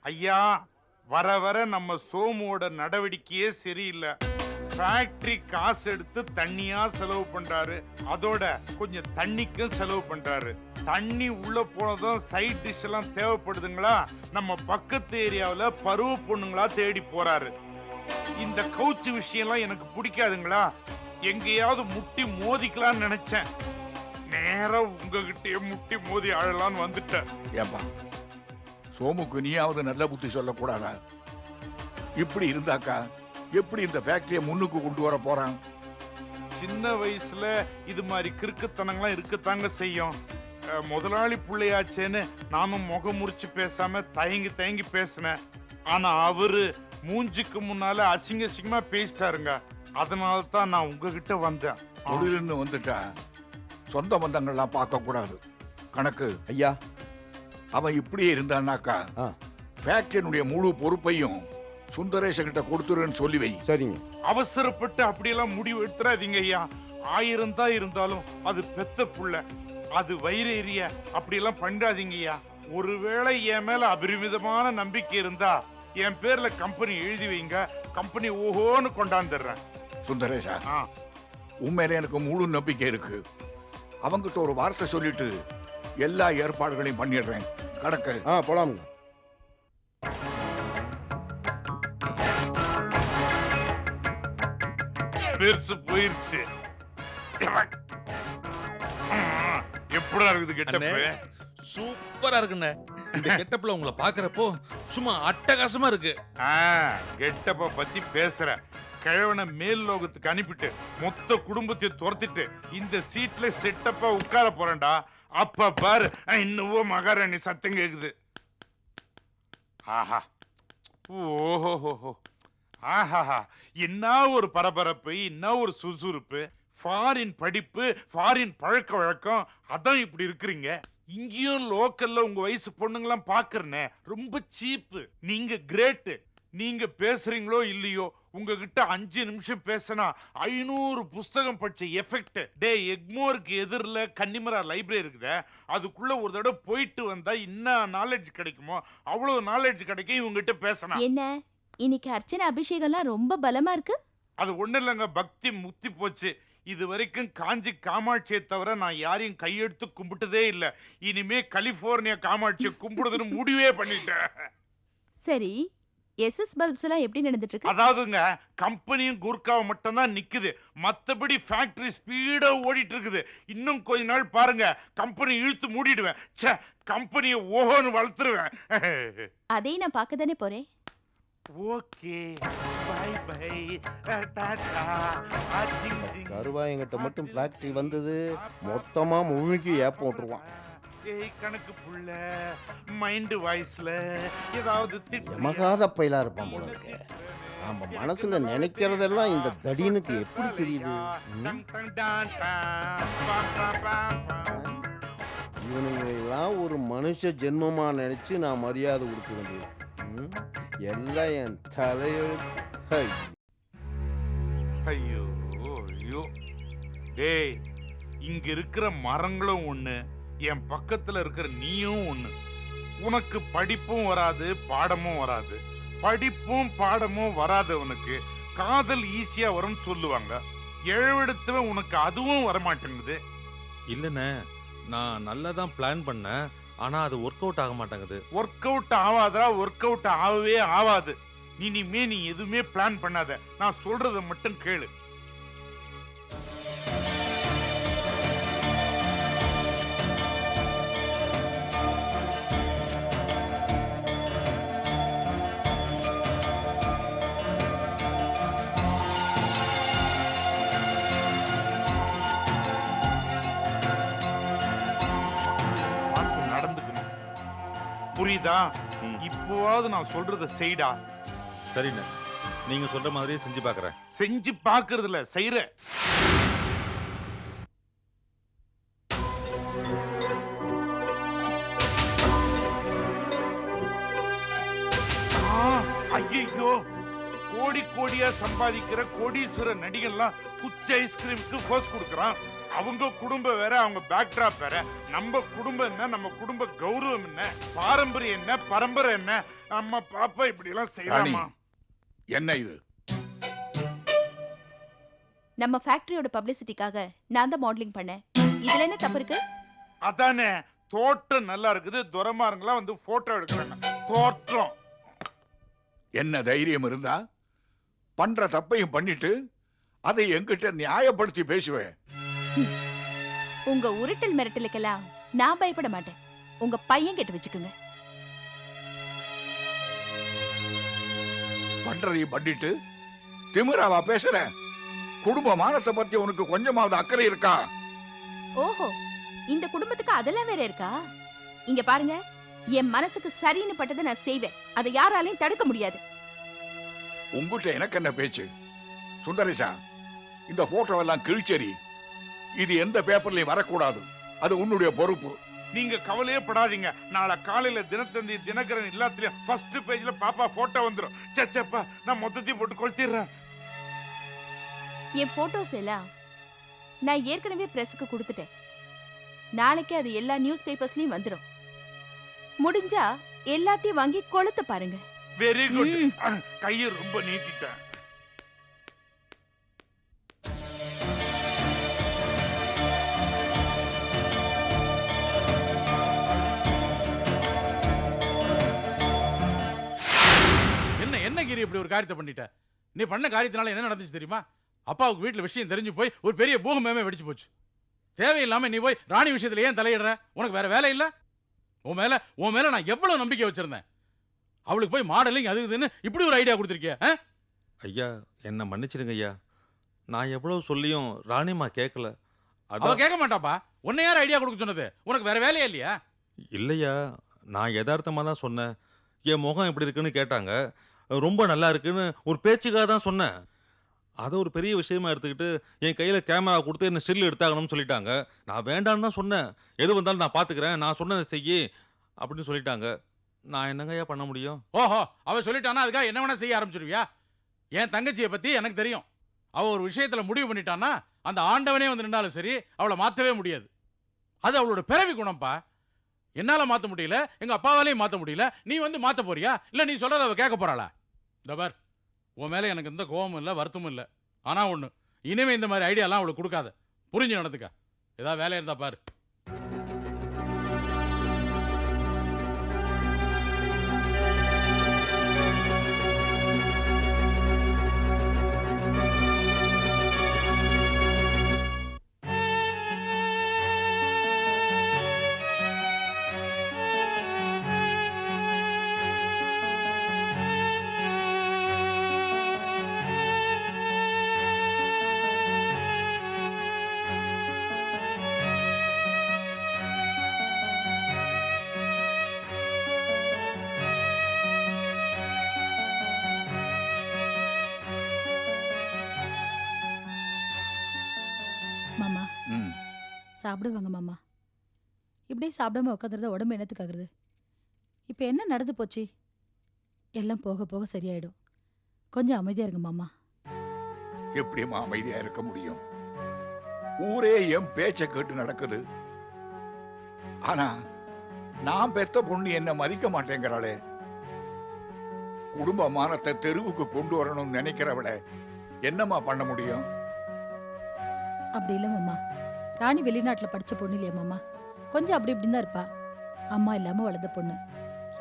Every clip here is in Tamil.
ஐயா, வர வர நம்ம சோமுவோட நடவடிக்கையே சரியில்லை. ஃபேக்டரி காசு எடுத்து தண்ணியா செலவு பண்றாரு, அதோட கொஞ்சம் தண்ணிக்கும் செலவு பண்றாரு. தண்ணி உள்ள போனதும் சைட் டிஷ் எல்லாம் தேவைப்படுதுங்களா, நம்ம பக்கத்து ஏரியாவில் பருவ பொண்ணுங்களா தேடி போறாரு. இந்த கவுச்சு விஷயம்லாம் எனக்கு பிடிக்காதுங்களா, எங்கேயாவது முட்டி மோதிக்கலாம்னு நினைச்சேன். நேரா உங்ககிட்டயே முட்டி மோதி ஆழலான்னு வந்துட்டேன். ஏப்பா சோமுக்கு நீயாவது நல்ல புத்தி சொல்லக்கூடாதா? இப்படி இருந்தாக்கா எப்படி இந்த ஃபேக்டரியை முன்னுக்கு கொண்டு வர போறான்? சின்ன வயசுல இது மாதிரி கிறுக்குத்தனங்களாம் இருக்கத்தாங்க செய்யும். முதலாளி பிள்ளையாச்சேன்னு நானும் முகம் முறிச்சு பேசாம தயங்கி தயங்கி பேசினேன். ஆனா அவரு மூஞ்சிக்கு முன்னால அசிங்க அசிங்கமா பேசிட்டாருங்க. அதனால தான் நான் உங்ககிட்ட வந்தேன். தொழில்னு வந்துட்டா சொந்த பந்தங்கள்லாம் பார்க்க கூடாது. கணக்கு ஐயா. அவன் இப்படியே இருந்தான்னாக்கா ஃபேக்டரியினுடைய முழு பொறுப்பையும் சுந்தரேஷ கிட்ட கொடுத்துருன்னு சொல்லி வை. சரிங்க. அவசரப்பட்டு அப்படியெல்லாம் முடிவு எடுத்துறாதீங்க ஐயா. 1000 தான் இருந்தாலும் அது பெத்த புள்ள, அது வயிறு எரிய அப்படியெல்லாம் பண்ணாதீங்க ஐயா. ஒருவேளை என் மேல அபரிமிதமான நம்பிக்கை இருந்தா என் பேர்ல கம்பெனி எழுதி வைங்க. கம்பெனி ஓஹோன்னு கொண்டாந்துடுறேன். சுந்தரேஷா, உண்மையில எனக்கு முழு நம்பிக்கை இருக்கு. அவங்கிட்ட ஒரு வார்த்தை சொல்லிட்டு எல்லா ஏற்பாடுகளையும் பண்ணிடுறேன். கணக்கு போலாமுங்க. பெருசு போயிருச்சு. எப்படா இருக்குது கெட்டப்பு? சூப்பரா இருக்குண்ணே. இந்த கெட்டப்ல உங்களை பாக்குறப்போ சும்மா அட்டகாசமா இருக்கு. கெட்டப்ப பத்தி பேசுற கிழவனை மேல் லோகத்துக்கு அனுப்பிட்டு மொத்த குடும்பத்தை துரத்திட்டு இந்த சீட்ல செட்டப்பா உட்கார போறேன்டா. அப்ப பாரு, இன்னும் மகாராணி சத்தம் கேக்குது. ஆஹா, ஓஹோ, ஆஹா, என்ன ஒரு பரபரப்பு, என்ன ஒரு சுறுசுறுப்பு. ஃபாரின் படிப்பு, ஃபாரின் பழக்க வழக்கம், அதான் இப்படி இருக்கிறீங்க. இங்கேயும் லோக்கல்ல உங்க வயசு பொண்ணுங்களாம் பாக்குறேனே, ரொம்ப சீப்பு. நீங்க கிரேட். நீங்க பேசுறீங்களோ இல்லையோ, உங்ககிட்ட 5 நிமிஷம் பேசினா 500 புஸ்தகம் படிச்ச எஃபெக்ட். டே, எக்மோருக்கு எதிரில் கன்னிமரா லைப்ரரி இருக்குதே, அதுக்குள்ள ஒரு தடவை போயிட்டு வந்தா என்ன நாலேஜ் கிடைக்குமோ அவ்வளவு நாலேஜ் கிடைக்கும் இவங்ககிட்ட பேசினா. என்ன இன்னைக்கு அர்ச்சனை அபிஷேகம்லாம் ரொம்ப பலமா இருக்கு? அது ஒண்ணு இல்லைங்க, பக்தி முத்தி போச்சு. இது வரைக்கும் காஞ்சி காமாட்சியை தவிர நான் யாரையும் கையெடுத்து கும்பிட்டதே இல்லை. இனிமே கலிபோர்னியா காமாட்சியை கும்பிடுதுன்னு முடிவே பண்ணிட்டேன். சரி, எஸ்எஸ் பல்ப்ஸ் எல்லாம் எப்படி நடந்துட்டு இருக்கு? அதாவதுங்க, கம்பெனியும் குர்காவும் மட்டும் தான் நிக்குது, மத்தபடி ஃபேக்டரி ஸ்பீடா ஓடிட்டு இருக்குது. இன்னும் கொஞ்ச நாள் பாருங்க, கம்பெனி இழுத்து மூடிடுவேன். ச்சே, கம்பெனியை ஓஹோன்னு வளர்த்துருவேன். அதே நான் பார்க்க தானே போறேன். Okay, bye bye, tata. கருவாயங்கிட்ட மட்டும் ஃபேக்டரி வந்தது மொத்தமா முழுங்கி ஏப்ப விட்டுருவான். ஏய் கணக்கு புள்ள, மைண்ட் வாய்ஸ்ல ஏதாவது எமகாத பயிலா இருப்பான் போல இருக்கு. நம்ம மனசுல நினைக்கிறதெல்லாம் இந்த தடியனுக்கு எப்படி தெரியுது? இவனுங்களெல்லாம் ஒரு மனுஷ ஜென்மமா நினைச்சு நான் மரியாதை கொடுக்க வேண்டியது. எல்லாம் என் தலையெழுத்து. ஐயோ ஐயோ. டேய், இங்க இருக்கிற மரங்களும் ஒண்ணு, என் பக்கத்துல இருக்கிற நீயும் ஒண்ணு. உனக்கு படிப்பும் வராது, பாடமும் வராது. படிப்பும் பாடமும் வராதவனுக்கு காதல் ஈஸியா வரும்னு சொல்லுவாங்க. எழுவெடுத்தவன் உனக்கு அதுவும் வரமாட்டேங்குது. இல்லண்ணே, நான் நல்லா தான் பிளான் பண்ணேன். ஆனா அது ஒர்க் அவுட் ஆக மாட்டேங்குது. ஒர்க் அவுட் ஆகாதா? ஒர்க் அவுட் ஆகவே ஆகாது. இனிமே நீ எதுவுமே பிளான் பண்ணாத, நான் சொல்றத மட்டும் கேளு. புரியுதா? இப்போவாவது நான் சொல்றத செய்டா. சரிண்ணே, நீங்க சொல்ற மாதிரியே செஞ்சு பாக்குறேன். செஞ்சு பாக்குறதுல செய்யற. ஐயோ, கோடி கோடியா சம்பாதிக்கிற கோடீஸ்வர நடிகர்லாம் குச்சி ஐஸ்கிரீமுக்கு போஸ் கொடுக்கறான். அவங்க குடும்பம் வேற, அவங்க பேக்ட்ராப் வேற. நம்ம குடும்பம் என்ன, நம்ம குடும்ப கௌரவம் என்ன, பாரம்பரியம் என்ன, பரம்பரை என்ன, நம்ம பாப்பா இப்படி எல்லாம் செய்யலாமா? என்ன இது? நம்ம ஃபேக்டரியோட பப்ளிசிட்டிக்காக நான் தான் மாடலிங் பண்ணேன். இதுல என்ன தப்பு இருக்கு? அதானே, தோட்டம் நல்லா இருக்குது, துரமாருங்களா வந்து போட்டோ எடுக்கிறாங்க. தோற்றம். என்ன தைரியம் இருந்தா பண்ற தப்பையும் பண்ணிட்டு அதை என்கிட்ட நியாயப்படுத்தி பேசுவேன். உங்க உருட்டல் மிரட்டலுக்கெல்லாம் நான் பயப்பட மாட்டேன். உங்க பையன் கேட்டு வச்சுக்கோங்க. பண்றதையும் பண்ணிட்டு திமிராவா பேசுற? குடும்ப மானத்தை பத்தி உனக்கு கொஞ்சமாவது அக்கறை இருக்கா? ஓஹோ, இந்த குடும்பத்துக்கு அதெல்லாம் வேற இருக்கா? இங்க பாருங்க, என் மனசுக்கு சரின்னு பட்டதை நான் செய்வேன். அதை யாராலையும் தடுக்க முடியாது. உங்ககிட்ட எனக்கு என்ன பேச்சு? சுந்தரேசா, இந்த போட்டோவெல்லாம் கிழிச்செறி. இது எந்த பேப்பர்லயும் வரக்கூடாது. அது உன்னுடைய பொறுப்பு. நீங்க கவலையே படாதீங்க. நாளை காலையில தினத்தந்தி, தினகரன் எல்லாத்துலயும் ஃபர்ஸ்ட் பேஜ்ல பாப்பா போட்டோ வந்துரும். சச்சப்பா, நான் மொத்தத்தையும் போட்டு கொளுத்திடுறேன். என் போட்டோஸ் எல்லாம் நான் ஏற்கனவே பிரஸுக்கு கொடுத்துட்டேன். நாளைக்கு அது எல்லா நியூஸ் பேப்பர்ஸ்லயும் வந்துடும். முடிஞ்சா எல்லாத்தையும் வாங்கி கொளுத்து பாருங்க. Very good. கையை ரொம்ப நீட்டிட்டேன். என்ன கிரி இப்படி ஒரு காரியத்தை பண்ணிட்ட? நீ பண்ண காரியத்தினால என்ன நடந்துச்சு தெரியுமா? அப்பாவுக்கு வீட்டுல விஷயம் தெரிஞ்சு போய் ஒரு பெரிய பூகம்பமே வெடிச்சு போச்சு. தேவையில்லாம நீ போய் ராணி விஷயத்துல ஏன் தலையிடுற? உனக்கு வேற வேலை இல்ல? உன் மேல நான் எவ்வளவு நம்பிக்கை வச்சிருந்தேன். அவளுக்கு போய் மாடலிங் அது இதுன்னு இப்படி ஒரு ஐடியா கொடுத்துருக்கிய? ஐயா என்ன மன்னிச்சிடுங்க ஐயா. நான் எவ்வளவு சொல்லியும் ராணிமா கேட்கல. அவ கேட்க மாட்டாப்பா. உன்னை யார் ஐடியா கொடுக்க சொன்னது? உனக்கு வேற வேலையா இல்லையா? இல்லையா, நான் யதார்த்தமாக தான் சொன்னேன். என் முகம் எப்படி இருக்குன்னு கேட்டாங்க. ரொம்ப நல்லா இருக்குன்னு ஒரு பேச்சுக்காக தான் சொன்னேன். அதை ஒரு பெரிய விஷயமா எடுத்துக்கிட்டு என் கையில் கேமரா கொடுத்து என்ன ஸ்டில் எடுத்தாகணும்னு சொல்லிட்டாங்க. நான் வேண்டான்னு தான் சொன்னேன். எது வந்தாலும் நான் பார்த்துக்கிறேன், நான் சொன்னதை செய்யி அப்படின்னு சொல்லிட்டாங்க. நான் என்னங்கய்யா பண்ண முடியும்? ஓஹோ, அவ சொல்லிட்டானா அதுக்காக என்ன வேணா செய்ய ஆரம்பிச்சிருவியா? என் தங்கச்சியை பத்தி எனக்கு தெரியும். அவ ஒரு விஷயத்துல முடிவு பண்ணிட்டான்னா அந்த ஆண்டவனே வந்து நின்றாலும் சரி அவளை மாத்தவே முடியாது. அது அவளோட பிறவி குணம்ப்பா. என்னால மாத்த முடியல, எங்க அப்பாவாலையும் மாத்த முடியல. நீ வந்து மாத்த போறியா? இல்ல நீ சொல்றத அவ கேட்க போறாளா? இந்த பார், உன் மேல எனக்கு எந்த கோபமும் இல்லை, வருத்தமும் இல்லை. ஆனா ஒண்ணு, இனிமே இந்த மாதிரி ஐடியாலாம் அவளுக்கு கொடுக்காத. புரிஞ்சு நடந்துக்க. ஏதாவது வேலை இருந்தா பாரு. மாமா ம். சாப்பிடுவாங்க மாமா. இப்படியே சாப்பிடாம உட்காந்துருந்தா உடம்பு என்னத்துக்காகிறது? இப்போ என்ன நடந்து போச்சு? எல்லாம் போக போக சரியாயிடும். கொஞ்சம் அமைதியா இருங்க மாமா. எப்படியுமா அமைதியா இருக்க முடியும்? ஊரே என் பேச்ச கேட்டு நடக்குது. ஆனா நான் பெத்த பொண்ணு என்ன மதிக்க மாட்டேங்கிறாளே. குடும்ப மானத்தை தெருவுக்கு கொண்டு வரணும்னு நினைக்கிறவளை என்னம்மா பண்ண முடியும்? அப்படி இல்லை மாமா. ராணி வெளிநாட்டில் படித்த பொண்ணு இல்லையா மாமா? கொஞ்சம் அப்படி இப்படின்னு தான் இருப்பா. அம்மா இல்லாமல் வளர்ந்த பொண்ணு.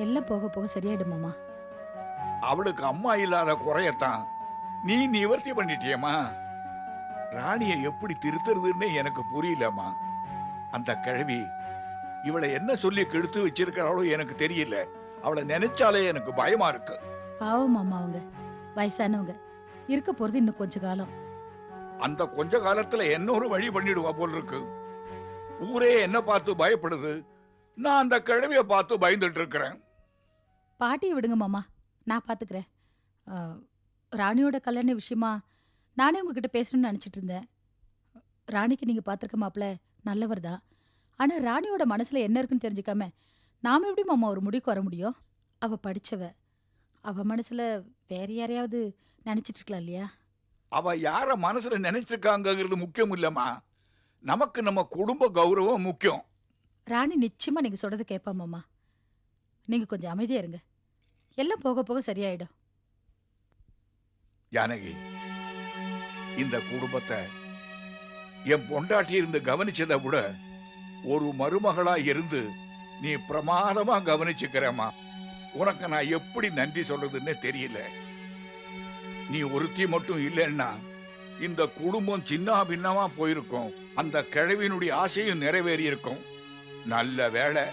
எல்லாம் போக போக சரியாயிடும் மாமா. அவளுக்கு அம்மா இல்லாத குறையத்தான் நீ நிவர்த்தி பண்ணிட்டியம்மா. ராணியை எப்படி திருத்துறதுன்னு எனக்கு புரியலம்மா. அந்த கிழவி இவளை என்ன சொல்லி கெடுத்து வச்சிருக்கிறாளோ எனக்கு தெரியல. அவளை நினைச்சாலே எனக்கு பயமா இருக்கு. பாவம் மாமா, அவங்க வயசானவங்க. இருக்க போகிறது இன்னும் கொஞ்ச காலம். அந்த கொஞ்ச காலத்துல என்ன ஒரு வழி பண்ணிடுவா போல் இருக்கு. ஊரே என்ன பார்த்து பயப்படுது, நான் அந்த கிழவிய பார்த்து பயந்துட்டு இருக்கிறேன். பாட்டியை விடுங்க மாமா, நான் பார்த்துக்கிறேன். ராணியோட கல்யாண விஷயமா நானே உங்ககிட்ட பேசணும்னு நினச்சிட்டு இருந்தேன். ராணிக்கு நீங்கள் பார்த்துருக்க மாப்பிள்ள நல்லவர் தான். ஆனால் ராணியோட மனசில் என்ன இருக்குன்னு தெரிஞ்சுக்காம நாம் எப்படி மாமா ஒரு முடிவுக்கு வர முடியும்? அவள் படித்தவ. அவள் மனசில் வேற யாரையாவது நினச்சிட்டு இருக்கலாம் இல்லையா? அவ யார மனசுல நினைச்சிருக்காங்கிறது முக்கியம் இல்லம்மா. நமக்கு நம்ம குடும்ப கௌரவம் முக்கியம். ராணி நிச்சயமா நீங்க சொல்றது கேட்பா மாமா. நீங்க கொஞ்சம் அமைதியா இருங்க, எல்லாம் போக போக சரியாயிடும். ஜானகி, இந்த குடும்பத்தை என் பொண்டாட்டி இருந்து கவனிச்சதை விட ஒரு மருமகளா இருந்து நீ பிரமாதமா கவனிச்சுக்கிறேம்மா. உனக்கு நான் எப்படி நன்றி சொல்றதுன்னு தெரியல. நீ ஒருத்தி மட்டும் இல்லைன்னா இந்த குடும்பம் சின்ன பின்னமா போயிருக்கும். அந்த கிழவியினுடைய ஆசையும் நிறைவேறி இருக்கும். நல்ல வேளை.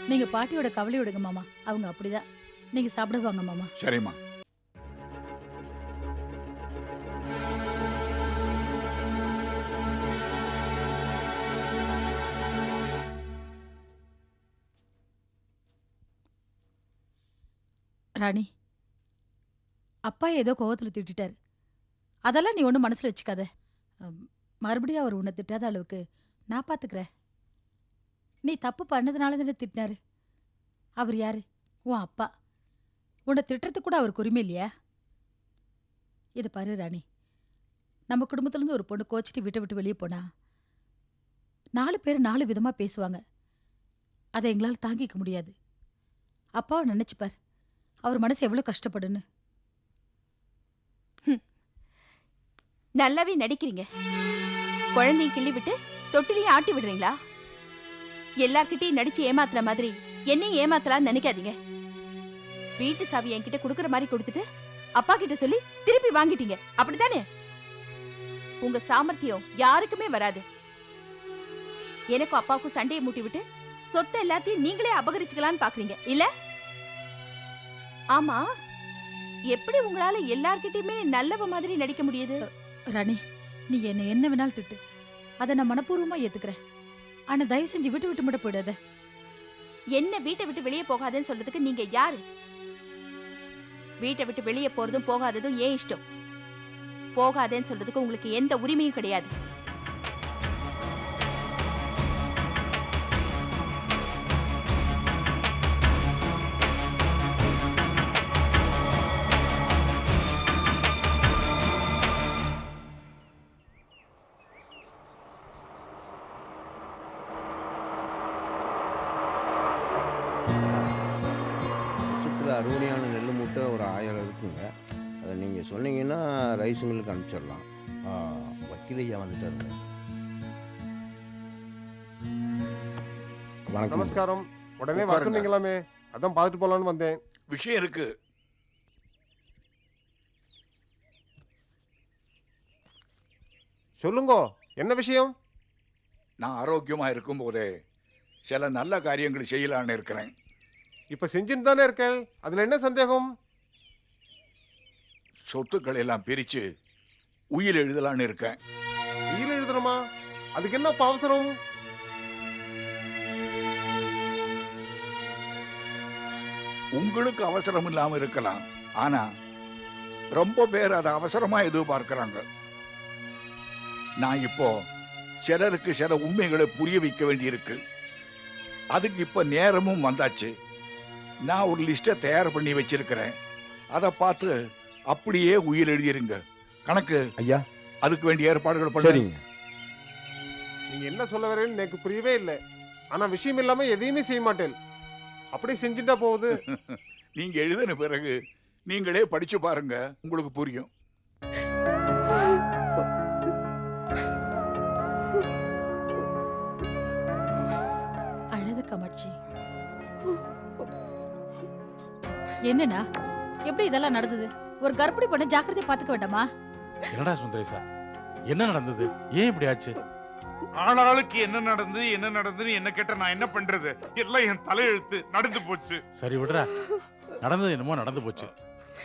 நீங்க பாட்டியோட கவலை விடுங்க மாமா, அவங்க அப்படிதான். நீங்க சாப்பிடுவாங்க மாமா. சரிம்மா. ராணி, அப்பா ஏதோ கோவத்துல திட்டாரு. அதெல்லாம் நீ ஒன்றும் மனசுல வச்சுக்காத. மறுபடியும் அவர் உன்னை திட்டாத அளவுக்கு நான் பாத்துக்கிறேன். நீ தப்பு பண்ணதுனால தானே திட்டினாரு. அவர் யாரு? உன் அப்பா. உன்னை திட்டுறதுக்கு கூட அவருக்கு உரிமை இல்லையா? இதை பாரு ராணி, நம்ம குடும்பத்திலேருந்து ஒரு பொண்ணு கோச்சிட்டு வீட்டை விட்டு வெளியே போனா 4 பேர் 4 விதமா பேசுவாங்க. அதை எங்களால் தாங்கிக்க முடியாது. அப்பாவை நினைச்சுப்பார், அவர் மனசு எவ்வளவு கஷ்டப்படுன்னு. நல்லாவே நடிக்கிறீங்க. குழந்தைய கிள்ளி விட்டு தொட்டிலேயே ஆட்டி விடுறீங்களா? எல்லார்கிட்டையும் நடிச்சு ஏமாத்துற மாதிரி என்னையும் ஏமாத்தலாம்னு நினைக்காதீங்க. வீட்டு சாவி என்கிட்ட கொடுக்கற மாதிரி கொடுத்துட்டு அப்பா கிட்ட சொல்லி திருப்பி வாங்கிட்டீங்க, அப்படித்தானே? உங்க சாமர்த்தியம் யாருக்குமே வராது. எனக்கும் அப்பாவுக்கும் சண்டையை மூட்டி விட்டு சொத்தை எல்லாத்தையும் நீங்களே அபகரிச்சுக்கலான்னு பாக்குறீங்க இல்ல? ஆமா, எப்படி உங்களால எல்லார்கிட்டயுமே நல்லவ மாதிரி நடிக்க முடியுது? ராணி, நீ என்ன வேணாலும் திட்டு, அதை நான் மனப்பூர்வமா ஏத்துக்கிறேன். ஆனா தயவு செஞ்சு விட்டு விட்டு மட்டும் போயிடாத. என்ன வீட்டை விட்டு வெளியே போகாதேன்னு சொல்றதுக்கு நீங்க யாரு? வீட்டை விட்டு வெளியே போறதும் போகாததும் ஏன் இஷ்டம். போகாதேன்னு சொல்றதுக்கு உங்களுக்கு எந்த உரிமையும் கிடையாது. வருஷத்தில் அறுவடையான நெல் மூட்டை ஒரு 1000 இருக்குங்க. அதை நீங்கள் சொன்னீங்கன்னா ரைஸ் மில்லுக்கு அனுப்பிச்சிடலாம். வக்கீல் ஐயா வந்துட்டாருங்க. வணக்கம். நமஸ்காரம். உடனே வர உட்காருங்க. சொன்னீங்களாமே, அதான் பார்த்துட்டு போலான்னு வந்தேன். விஷயம் இருக்கு. சொல்லுங்கோ, என்ன விஷயம்? நான் ஆரோக்கியமா இருக்கும் போதே சில நல்ல காரியங்கள் செய்யலான்னு இருக்கிறேன். இப்ப செஞ்சுட்டு தானே இருக்கேன், அதுல என்ன சந்தேகம்? சொத்துக்களை எல்லாம் பிரிச்சு உயில் எழுதலான்னு இருக்கேன். உயிர் எழுதணுமா? அதுக்கு என்ன அவசரம்? உங்களுக்கு அவசரம் இல்லாம இருக்கலாம், ஆனா ரொம்ப பேர் அதை அவசரமா எதிர்பார்க்கிறாங்க. நான் இப்போ சிலருக்கு சில உண்மைகளை புரிய வைக்க வேண்டியிருக்கு. அதுக்கு இப்ப நேரமும் வந்தாச்சு. நான் ஒரு லிஸ்ட்டை தயார் பண்ணி வச்சிருக்கிறேன். அதை பார்த்து அப்படியே உயிர் எழுதிருங்க. கணக்கு ஐயா, அதுக்கு வேண்டிய ஏற்பாடுகள் பண்ணுங்க. சரிங்க. நீங்க என்ன சொல்ல வரேன்னு எனக்கு புரியவே இல்லை. ஆனா விஷயம் இல்லாம எதையுமே செய்ய மாட்டேன். அப்படி செஞ்சுட்டா போகுது. நீங்க எழுதின பிறகு நீங்களே படிச்சு பாருங்க, உங்களுக்கு புரியும். அழகு காமாட்சி. என்னண்ணா, எப்படி இதெல்லாம் நடந்தது? ஒரு கர்ப்பிணி பொண்ணை ஜாக்கிரதையா பாத்துக்க வேண்டாமா? என்னடா சுந்தரேசா, என்ன நடந்தது? ஏன் இப்படி ஆச்சு? ஆளாளுக்கு என்ன நடந்துன்னு என்ன கேட்ட நான் என்ன பண்றது? எல்லாம் என் தலையெழுத்து. நடந்து போச்சு. சரி விடுறா, நடந்தது என்னமோ நடந்து போச்சு.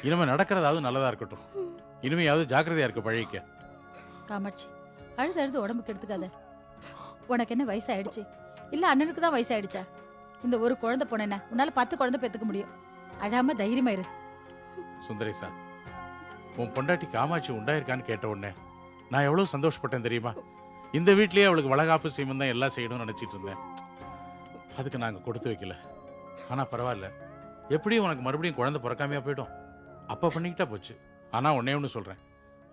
இனிமே நடக்கிறதாவது நல்லதா இருக்கட்டும். இனிமையாவது ஜாக்கிரதையா இருக்க பழகிக்க. காமாட்சி, அழுது அழுது உடம்புக்கு எடுத்துக்காத. உனக்கு என்ன வயசாயிடுச்சு? இல்ல அண்ணனுக்கு தான் வயசாயிடுச்சா? இந்த ஒரு குழந்தை பொண்ணு உன்னால 10 குழந்தை பெத்துக்க முடியும். அழாம தைரியமா இரு. சுந்தரேசா, உன் பொண்டாட்டி காமாட்சி உண்டாயிருக்கான்னு கேட்ட உடனே நான் எவ்வளவு சந்தோஷப்பட்டேன் தெரியுமா? இந்த வீட்லயே அவளுக்கு வளகாப்பு சீமன் தான் எல்லாம் செய்யணும்னு நினைச்சிட்டு இருந்தேன். அதுக்கு நாங்க கொடுத்து வைக்கல. ஆனா பரவாயில்ல, எப்படியும் உனக்கு மறுபடியும் குழந்தை பிறக்காமையா போயிடும். அப்பா பண்ணிக்கிட்டா போச்சு. ஆனா ஒன்னே ஒன்று சொல்றேன்,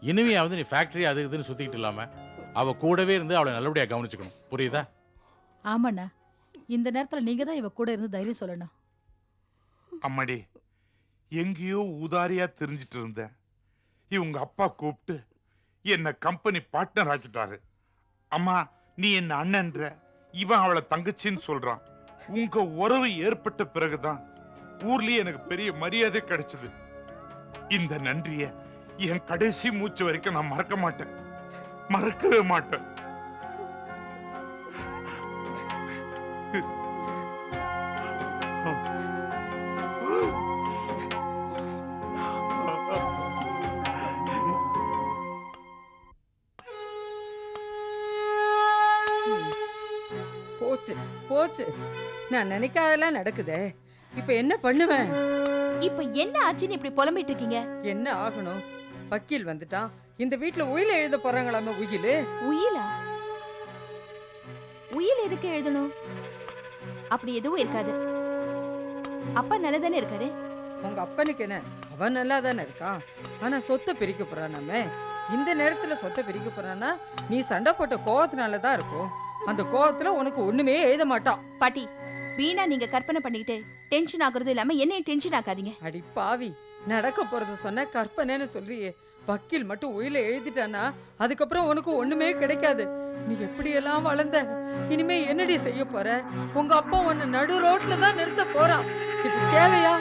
இனிமையாவது நீ ஃபேக்டரி அது இதுன்னு சுத்திக்கிட்டு இல்லாம அவ கூடவே இருந்து அவளை நல்லபடியா கவனிச்சுக்கணும். புரியுதா? ஆமாண்ணா, இந்த நேரத்துல நீங்க தான் இவ கூட இருந்து தைரியம் சொல்லணும். அம்மாடி, எங்கேயோ ஊதாரியா தெரிஞ்சிட்டு இருந்தேன். இவங்க அப்பா கூப்பிட்டு என்ன கம்பெனி பார்ட்னர் ஆக்கிட்டாரு. அம்மா, நீ என்ன அண்ணன்ற, இவன் அவளை தங்கச்சின்னு சொல்றான். உங்க உறவு ஏற்பட்ட பிறகுதான் ஊர்லயே எனக்கு பெரிய மரியாதை கிடைச்சது. இந்த நன்றிய என் கடைசி மூச்சு வரைக்கும் நான் மறக்க மாட்டேன், மறக்கவே மாட்டேன். போச்சு போச்சு, நான் நினைக்காதெல்லாம் நடக்குதே. இப்ப என்ன பண்ணுவேன்? இப்ப என்ன ஆச்சுன்னு இப்படி புலம்பிட்டு இருக்கீங்க? என்ன ஆகணும்? வக்கீல் வந்துட்டான். இந்த வீட்ல உயில எழுத போறாங்களாமே. உயிலு உயிலா? உயில் எதுக்கு எழுதணும்? அப்படி எதுவும் இருக்காது. அப்பா நல்லதானே இருக்காரு. உங்க அப்பனுக்கு என்ன, அவன் நல்லா தானே இருக்கான். ஆனா சொத்தை பிரிக்க போறானாமே. இந்த நேரத்துல சொத்தை பிரிக்க போறானா நீ சண்டை போட்ட கோவத்தினாலதான் இருக்கும். அந்த கோவத்துல உனக்கு ஒண்ணுமே எழுத மாட்டான். பாட்டி, வீணா நீங்க கற்பனை பண்ணிக்கிட்டு டென்ஷன் ஆகுறது இல்லாம என்னையும் டென்ஷன் ஆக்காதீங்க. அடி பாவி, நடக்க போறத சொன்ன கற்பனைன்னு சொல்றியே. வக்கீல் மட்டும் உயில எழுதிட்டானா அதுக்கப்புறம் உனக்கு ஒண்ணுமே கிடைக்காது. நீ எப்படியெல்லாம் வளர்ந்த, இனிமே என்னடி செய்ய போற? உங்க அப்பா உன்னை நடு ரோட்ல தான் நிறுத்த போறான். இது தேவையா?